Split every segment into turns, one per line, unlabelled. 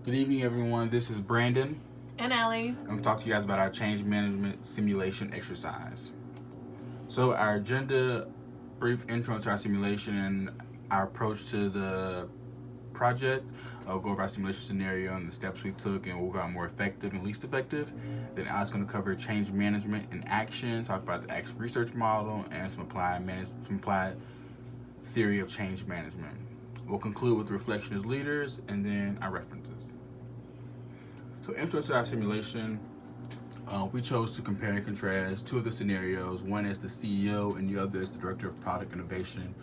Good evening, everyone. This is Brandon.
And Allie.
I'm going to talk to you guys about our change management simulation exercise. So, our agenda, brief intro to our simulation and our approach to the project. I'll go over our simulation scenario and the steps we took and what got more effective and least effective. Then Alex is going to cover change management in action, talk about the action research model, and some applied theory of change management. We'll conclude with reflection as leaders and then our references. So, intro to our simulation, we chose to compare and contrast two of the scenarios, one as the CEO and the other as the Director of Product Innovation,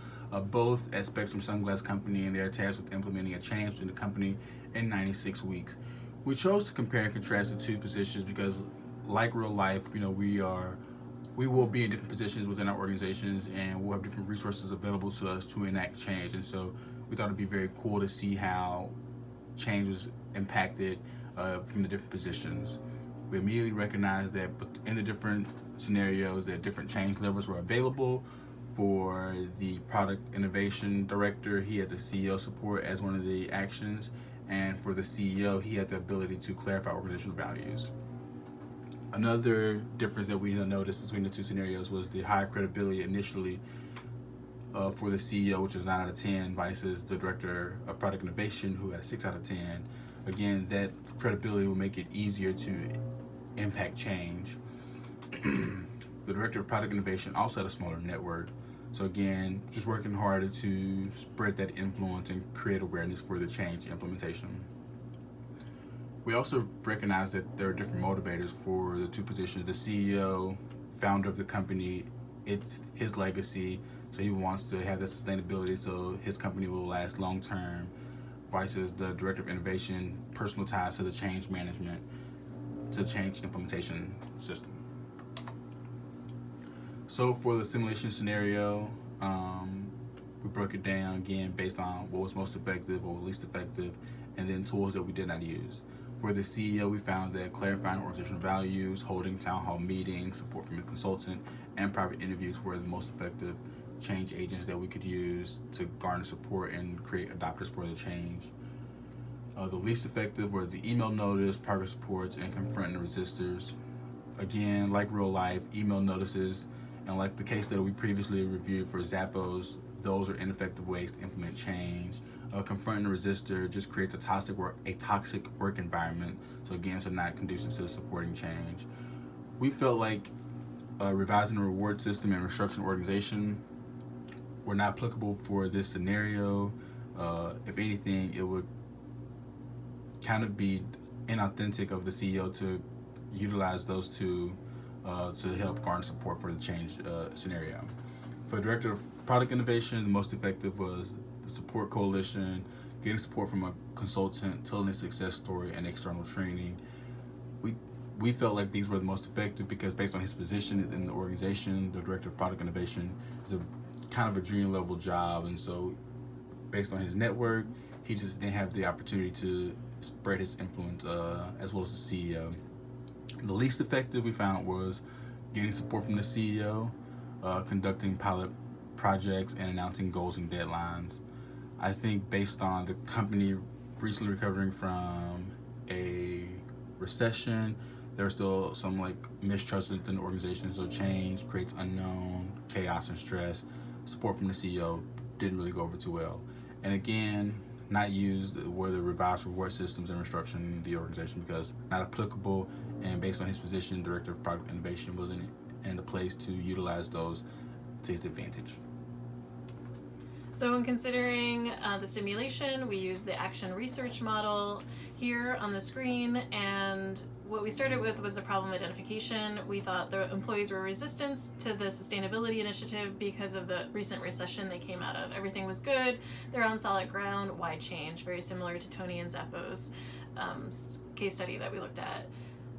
both at Spectrum Sunglass Company, and they're tasked with implementing a change in the company in 96 weeks. We chose to compare and contrast the two positions because, like real life, we will be in different positions within our organizations, and we'll have different resources available to us to enact change. And so we thought it'd be very cool to see how change was impacted from the different positions. We immediately recognized that in the different scenarios that different change levers were available. For the product innovation director, he had the CEO support as one of the actions, and for the CEO, he had the ability to clarify organizational values. Another difference that we noticed between the two scenarios was the higher credibility initially for the CEO, which was 9 out of 10, versus the Director of Product Innovation, who had a 6 out of 10. Again, that credibility will make it easier to impact change. The Director of Product Innovation also had a smaller network. So again, just working harder to spread that influence and create awareness for the change implementation. We also recognize that there are different motivators for the two positions. The CEO, founder of the company, it's his legacy, so he wants to have that sustainability so his company will last long term, versus the Director of Innovation, personal ties to the change management, to the change implementation system. So for the simulation scenario, we broke it down again based on what was most effective, what was least effective, and then tools that we did not use. For the CEO, we found that clarifying organizational values, holding town hall meetings, support from a consultant, and private interviews were the most effective change agents that we could use to garner support and create adopters for the change. The least effective were the email notice, progress reports, and confronting the resistors. Again, like real life, email notices, and like the case that we previously reviewed for Zappos, those are ineffective ways to implement change. Confronting the resistor just creates a toxic work environment. So again, so not conducive to supporting change. We felt like revising the reward system and restructuring organization were not applicable for this scenario. If anything, it would kind of be inauthentic of the CEO to utilize those two to help garner support for the change scenario. For the Director of Product Innovation, the most effective was the support coalition, getting support from a consultant, telling a success story, and external training. We felt like these were the most effective because based on his position in the organization, the Director of Product Innovation is a kind of a junior level job, and so based on his network, he just didn't have the opportunity to spread his influence as well as the CEO. The least effective we found was getting support from the CEO, conducting pilot projects, and announcing goals and deadlines. I think based on the company recently recovering from a recession, there's still some mistrust within the organization, so change creates unknown chaos and stress. Support from the CEO didn't really go over too well. And again, not used were the revised reward systems and restructuring the organization because not applicable, and based on his position, Director of Product Innovation wasn't in the place to utilize those to his advantage.
So when considering the simulation, we use the action research model here on the screen, and what we started with was the problem identification. We thought the employees were resistant to the sustainability initiative because of the recent recession they came out of. Everything was good, they're on solid ground, why change? Very similar to Tony and Zappos case study that we looked at.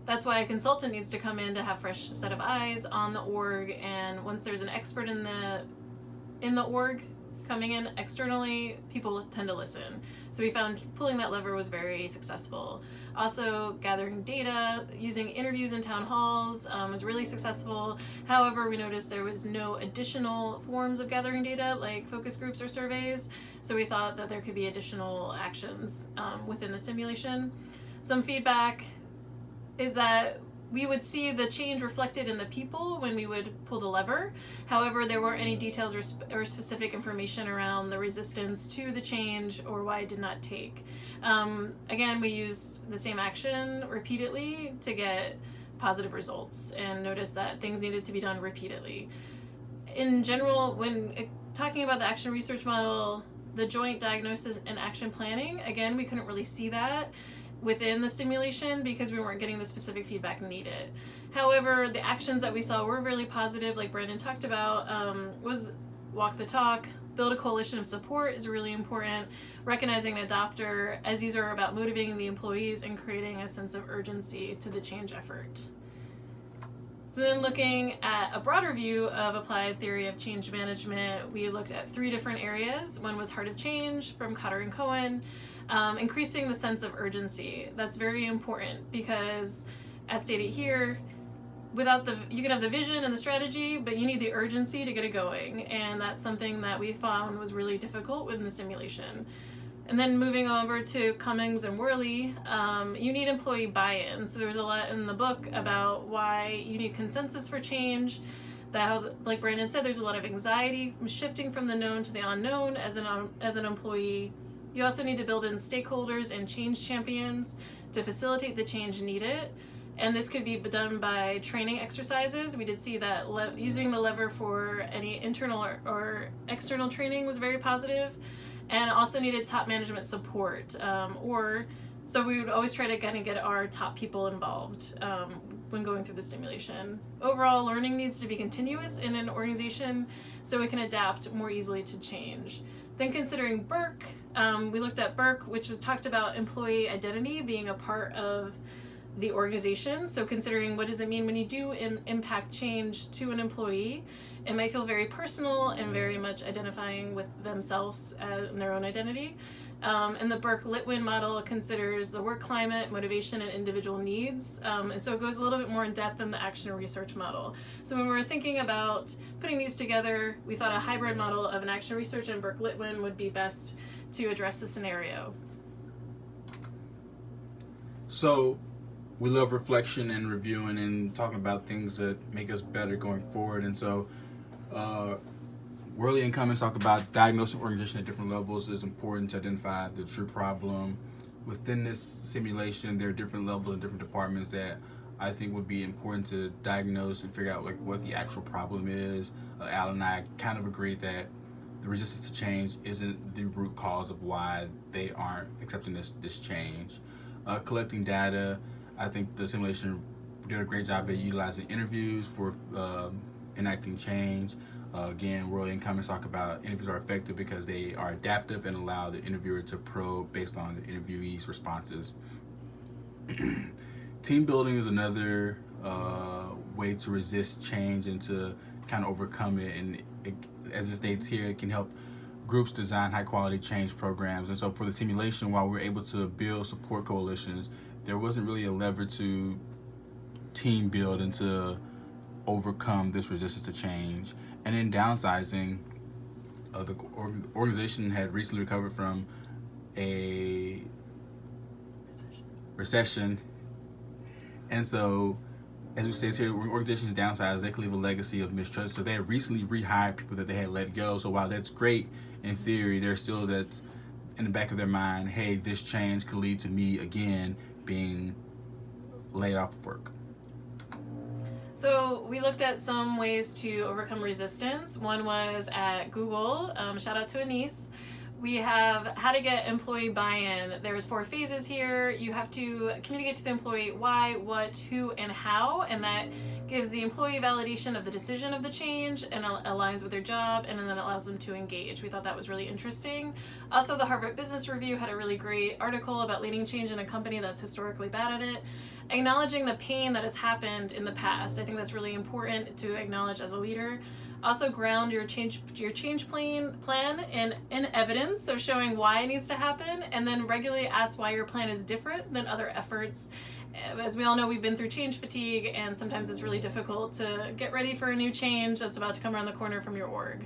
That's why a consultant needs to come in to have fresh set of eyes on the org, and once there's an expert in the org coming in externally, people tend to listen. So we found pulling that lever was very successful. Also, gathering data, using interviews in town halls was really successful. However, we noticed there was no additional forms of gathering data like focus groups or surveys. So we thought that there could be additional actions within the simulation. Some feedback is that we would see the change reflected in the people when we would pull the lever. However, there weren't any details or specific information around the resistance to the change or why it did not take. Again, we used the same action repeatedly to get positive results and noticed that things needed to be done repeatedly. In general, when talking about the action research model, the joint diagnosis and action planning, again, we couldn't really see that within the stimulation because we weren't getting the specific feedback needed. However, the actions that we saw were really positive, like Brandon talked about, was walk the talk, build a coalition of support is really important, recognizing an adopter, as these are about motivating the employees and creating a sense of urgency to the change effort. So then looking at a broader view of applied theory of change management, we looked at 3 different areas. One was Heart of Change from Cotter and Cohen, increasing the sense of urgency. That's very important because, as stated here, without you can have the vision and the strategy, but you need the urgency to get it going. And that's something that we found was really difficult within the simulation. And then moving over to Cummings and Worley, you need employee buy-in. So there's a lot in the book about why you need consensus for change. That, like Brandon said, there's a lot of anxiety shifting from the known to the unknown as an employee. You also need to build in stakeholders and change champions to facilitate the change needed. And this could be done by training exercises. We did see that using the lever for any internal or external training was very positive. And also needed top management support. So we would always try to kind of get our top people involved when going through the simulation. Overall, learning needs to be continuous in an organization so we can adapt more easily to change. Then considering Burke, we looked at Burke, which was talked about employee identity being a part of the organization. So considering what does it mean when you do impact change to an employee, it might feel very personal and very much identifying with themselves and their own identity. And the Burke-Litwin model considers the work climate, motivation, and individual needs. And so it goes a little bit more in depth than the action research model. So when we were thinking about putting these together, we thought a hybrid model of an action research and Burke-Litwin would be best to address the scenario.
So we love reflection and reviewing and talking about things that make us better going forward. And so Worley and Cummings talk about diagnosing organization at different levels is important to identify the true problem. Within this simulation, there are different levels and different departments that I think would be important to diagnose and figure out like what the actual problem is. Al and I kind of agreed that the resistance to change isn't the root cause of why they aren't accepting this change. Collecting data, I think the simulation did a great job at utilizing interviews for enacting change. Again, Worley and Cummings talk about interviews are effective because they are adaptive and allow the interviewer to probe based on the interviewee's responses. Team building is another way to resist change and to kind of overcome it. And as it states here, it can help groups design high-quality change programs. And so for the simulation, while we're able to build support coalitions, there wasn't really a lever to team build and to overcome this resistance to change. And in downsizing, the organization had recently recovered from a recession. And so, as we say here, when organizations downsize, they can leave a legacy of mistrust. So they had recently rehired people that they had let go. So while that's great in theory, there's still that in the back of their mind, hey, this change could lead to me again being laid off of work.
So we looked at some ways to overcome resistance. One was at Google. Shout out to Anise. We have how to get employee buy-in. There's 4 phases here. You have to communicate to the employee why, what, who, and how, and that gives the employee validation of the decision of the change and aligns with their job, and then allows them to engage. We thought that was really interesting. Also, the Harvard Business Review had a really great article about leading change in a company that's historically bad at it. Acknowledging the pain that has happened in the past. I think that's really important to acknowledge as a leader. Also ground your change plan in evidence, so showing why it needs to happen, and then regularly ask why your plan is different than other efforts. As we all know, we've been through change fatigue, and sometimes it's really difficult to get ready for a new change that's about to come around the corner from your org.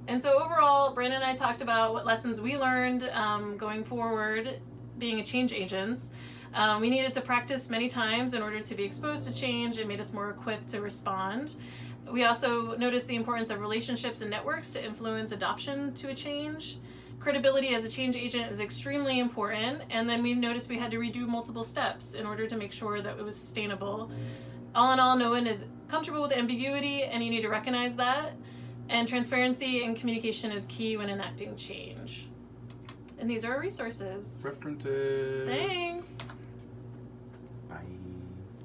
And so overall, Brandon and I talked about what lessons we learned going forward being a change agents. We needed to practice many times in order to be exposed to change. It made us more equipped to respond. We also noticed the importance of relationships and networks to influence adoption to a change. Credibility as a change agent is extremely important, and then we noticed we had to redo multiple steps in order to make sure that it was sustainable. All in all, no one is comfortable with ambiguity, and you need to recognize that. And transparency and communication is key when enacting change. And these are our resources.
References.
Thanks.